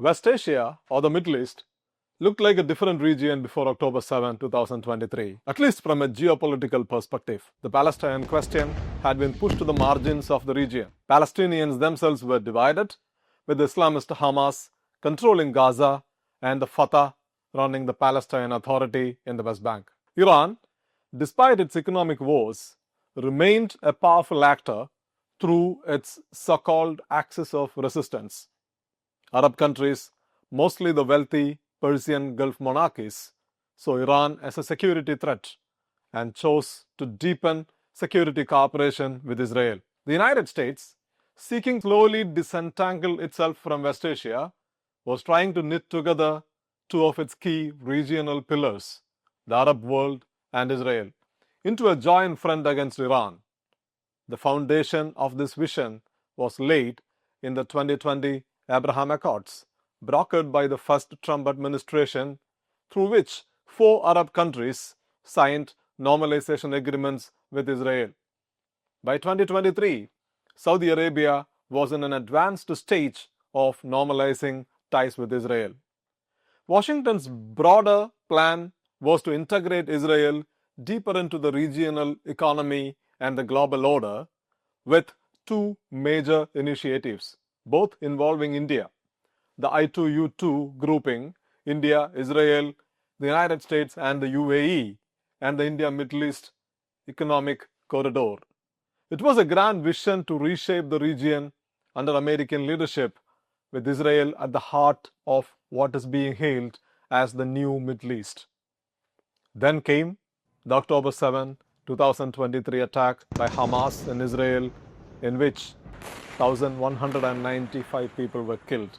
West Asia, or the Middle East, looked like a different region before October 7, 2023, at least from a geopolitical perspective. The Palestinian question had been pushed to the margins of the region. Palestinians themselves were divided, with Islamist Hamas controlling Gaza and the Fatah running the Palestine Authority in the West Bank. Iran, despite its economic woes, remained a powerful actor through its so-called axis of resistance. Arab countries, mostly the wealthy Persian Gulf monarchies, saw Iran as a security threat and chose to deepen security cooperation with Israel. The United States, seeking slowly disentangle itself from West Asia, was trying to knit together two of its key regional pillars, the Arab world and Israel, into a joint front against Iran. The foundation of this vision was laid in the 2020 Abraham Accords, brokered by the first Trump administration, through which 4 Arab countries signed normalization agreements with Israel. By 2023, Saudi Arabia was in an advanced stage of normalizing ties with Israel. Washington's broader plan was to integrate Israel deeper into the regional economy and the global order, with 2 major initiatives, both involving India. The I2U2 grouping, India, Israel, the United States and the UAE, and the India-Middle East Economic Corridor. It was a grand vision to reshape the region under American leadership, with Israel at the heart of what is being hailed as the new Middle East. Then came the October 7, 2023 attack by Hamas in Israel, in which 1,195 people were killed.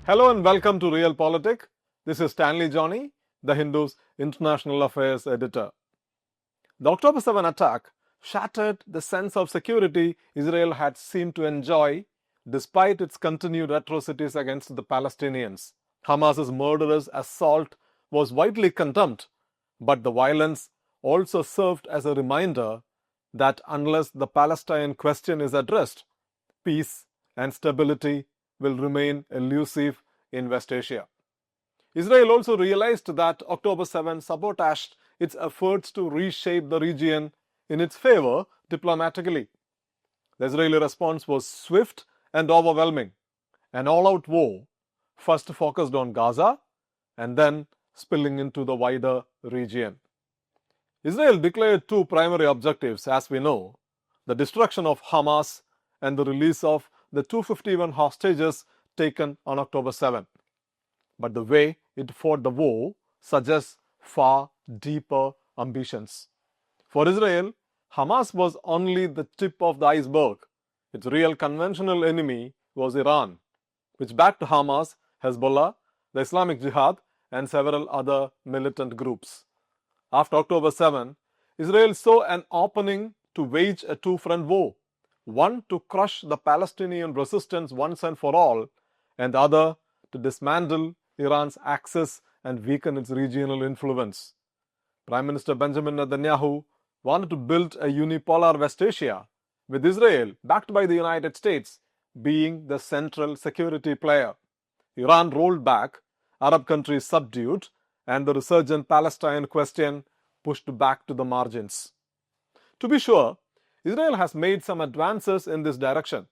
Hello and welcome to Realpolitik. This is Stanley Johnny, the Hindu's International Affairs editor. The October 7 attack shattered the sense of security Israel had seemed to enjoy despite its continued atrocities against the Palestinians. Hamas's murderous assault was widely condemned, but the violence also served as a reminder that unless the Palestinian question is addressed, peace and stability will remain elusive in West Asia. Israel also realized that October 7 sabotaged its efforts to reshape the region in its favor diplomatically. The Israeli response was swift and overwhelming. An all-out war, first focused on Gaza and then spilling into the wider region. Israel declared 2 primary objectives, as we know: the destruction of Hamas and the release of the 251 hostages taken on October 7. But the way it fought the war suggests far deeper ambitions. For Israel, Hamas was only the tip of the iceberg. Its real conventional enemy was Iran, which backed Hamas, Hezbollah, the Islamic Jihad, and several other militant groups. After October 7, Israel saw an opening to wage a 2-front war, one to crush the Palestinian resistance once and for all, and the other to dismantle Iran's axis and weaken its regional influence. Prime Minister Benjamin Netanyahu wanted to build a unipolar West Asia, with Israel, backed by the United States, being the central security player. Iran rolled back, Arab countries subdued, and the resurgent Palestine question pushed back to the margins. To be sure, Israel has made some advances in this direction.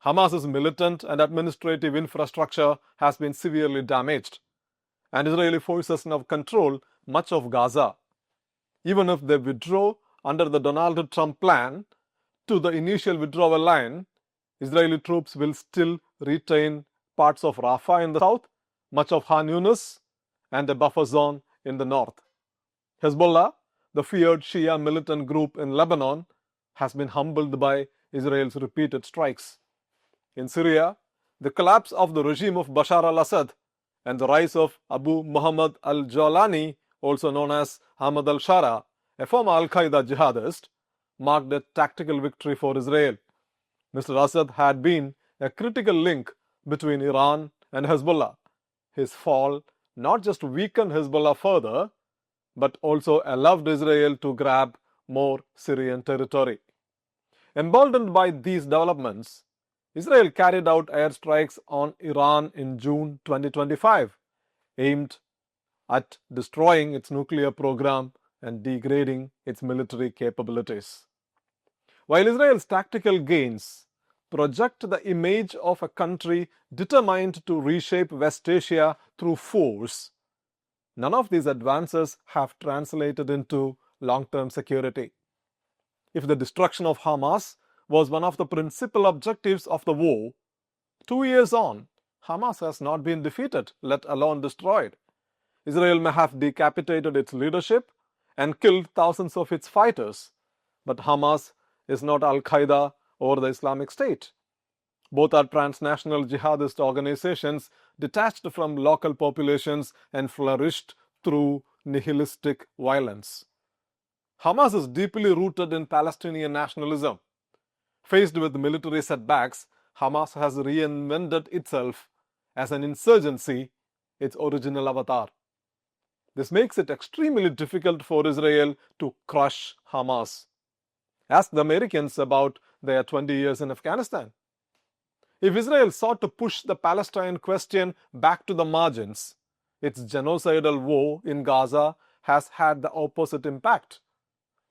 Hamas's militant and administrative infrastructure has been severely damaged, and Israeli forces now control much of Gaza. Even if they withdraw under the Donald Trump plan to the initial withdrawal line, Israeli troops will still retain parts of Rafah in the south, much of Khan Yunis, and a buffer zone in the north. Hezbollah, the feared Shia militant group in Lebanon, has been humbled by Israel's repeated strikes. In Syria, the collapse of the regime of Bashar al-Assad and the rise of Abu Muhammad al-Jawlani also known as Ahmad al-Shara, a former al-Qaeda jihadist, marked a tactical victory for Israel. Mr. Assad had been a critical link between Iran and Hezbollah. His fall not just weakened Hezbollah further, but also allowed Israel to grab more Syrian territory. Emboldened by these developments, Israel carried out airstrikes on Iran in June 2025, aimed at destroying its nuclear program and degrading its military capabilities. While Israel's tactical gains project the image of a country determined to reshape West Asia through force, none of these advances have translated into long-term security. If the destruction of Hamas was one of the principal objectives of the war, 2 years on, Hamas has not been defeated, let alone destroyed. Israel may have decapitated its leadership and killed thousands of its fighters, but Hamas is not Al-Qaeda or the Islamic State. Both are transnational jihadist organizations detached from local populations and flourished through nihilistic violence. Hamas is deeply rooted in Palestinian nationalism. Faced with military setbacks, Hamas has reinvented itself as an insurgency, its original avatar. This makes it extremely difficult for Israel to crush Hamas. Ask the Americans about their 20 years in Afghanistan. If Israel sought to push the Palestine question back to the margins, its genocidal war in Gaza has had the opposite impact.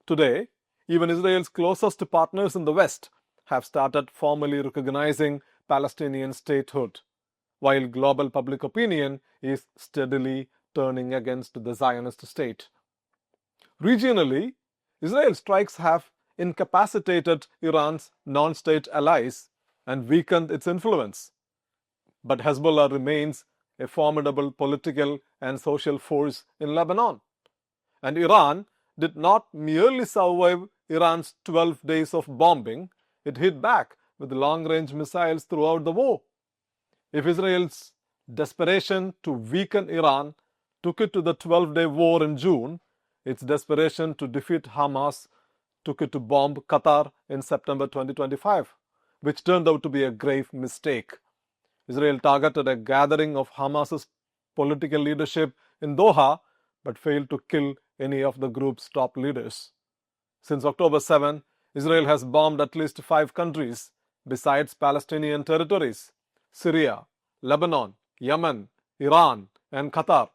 Today, even Israel's closest partners in the West have started formally recognizing Palestinian statehood, while global public opinion is steadily turning against the Zionist state. Regionally, Israel's strikes have incapacitated Iran's non-state allies and weakened its influence. But Hezbollah remains a formidable political and social force in Lebanon. And Iran did not merely survive Iran's 12 days of bombing, it hit back with long-range missiles throughout the war. If Israel's desperation to weaken Iran took it to the 12-day war in June, its desperation to defeat Hamas took it to bomb Qatar in September 2025, which turned out to be a grave mistake. Israel targeted a gathering of Hamas's political leadership in Doha, but failed to kill any of the group's top leaders. Since October 7, Israel has bombed at least 5 countries besides Palestinian territories: Syria, Lebanon, Yemen, Iran, and Qatar.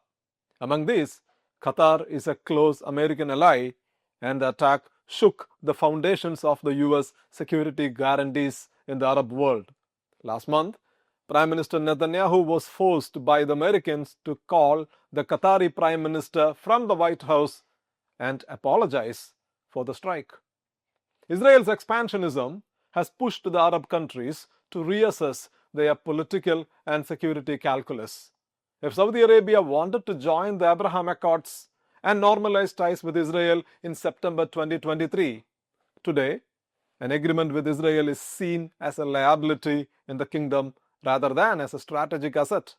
Among these, Qatar is a close American ally, and the attack shook the foundations of the US security guarantees in the Arab world. Last month, Prime Minister Netanyahu was forced by the Americans to call the Qatari Prime Minister from the White House and apologize for the strike. Israel's expansionism has pushed the Arab countries to reassess their political and security calculus. If Saudi Arabia wanted to join the Abraham Accords and normalize ties with Israel in September 2023, today, an agreement with Israel is seen as a liability in the kingdom rather than as a strategic asset.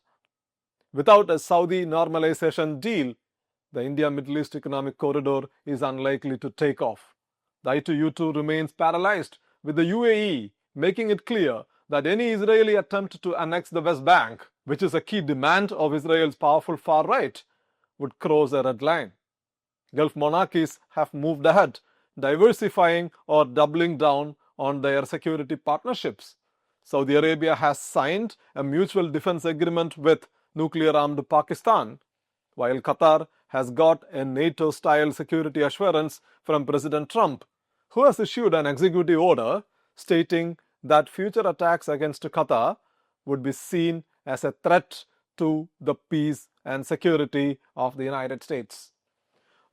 Without a Saudi normalization deal, the India-Middle East Economic Corridor is unlikely to take off. The I2U2 remains paralyzed, with the UAE making it clear that any Israeli attempt to annex the West Bank, which is a key demand of Israel's powerful far right, would cross a red line. Gulf monarchies have moved ahead, diversifying or doubling down on their security partnerships. Saudi Arabia has signed a mutual defense agreement with nuclear-armed Pakistan, while Qatar has got a NATO-style security assurance from President Trump, who has issued an executive order stating that future attacks against Qatar would be seen as a threat to the peace and security of the United States.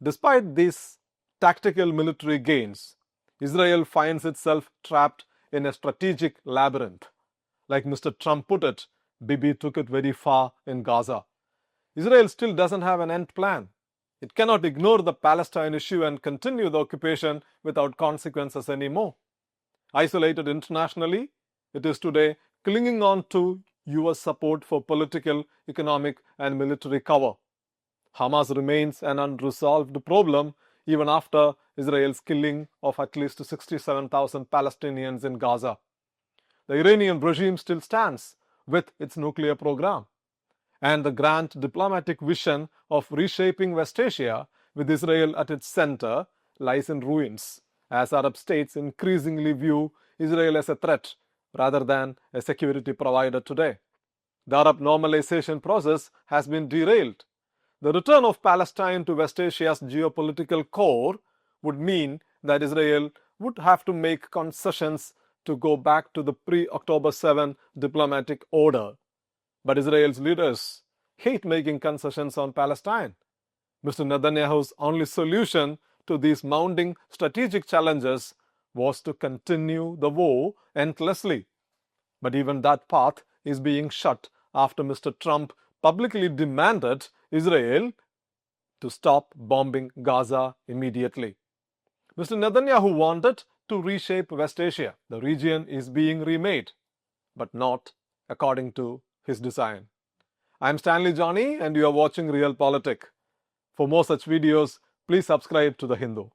Despite these tactical military gains, Israel finds itself trapped in a strategic labyrinth. Like Mr. Trump put it, Bibi took it very far in Gaza. Israel still doesn't have an end plan. It cannot ignore the Palestine issue and continue the occupation without consequences anymore. Isolated internationally, it is today clinging on to US support for political, economic, and military cover. Hamas remains an unresolved problem even after Israel's killing of at least 67,000 Palestinians in Gaza. The Iranian regime still stands with its nuclear program, and the grand diplomatic vision of reshaping West Asia with Israel at its center lies in ruins, as Arab states increasingly view Israel as a threat rather than a security provider today. The Arab normalization process has been derailed. The return of Palestine to West Asia's geopolitical core would mean that Israel would have to make concessions to go back to the pre-October 7 diplomatic order. But Israel's leaders hate making concessions on Palestine. Mr. Netanyahu's only solution to these mounting strategic challenges was to continue the war endlessly. But even that path is being shut after Mr. Trump publicly demanded Israel to stop bombing Gaza immediately. Mr. Netanyahu wanted to reshape West Asia. The region is being remade, but not according to his design. I'm Stanley Johnny and you are watching Realpolitik. For more such videos, please subscribe to The Hindu.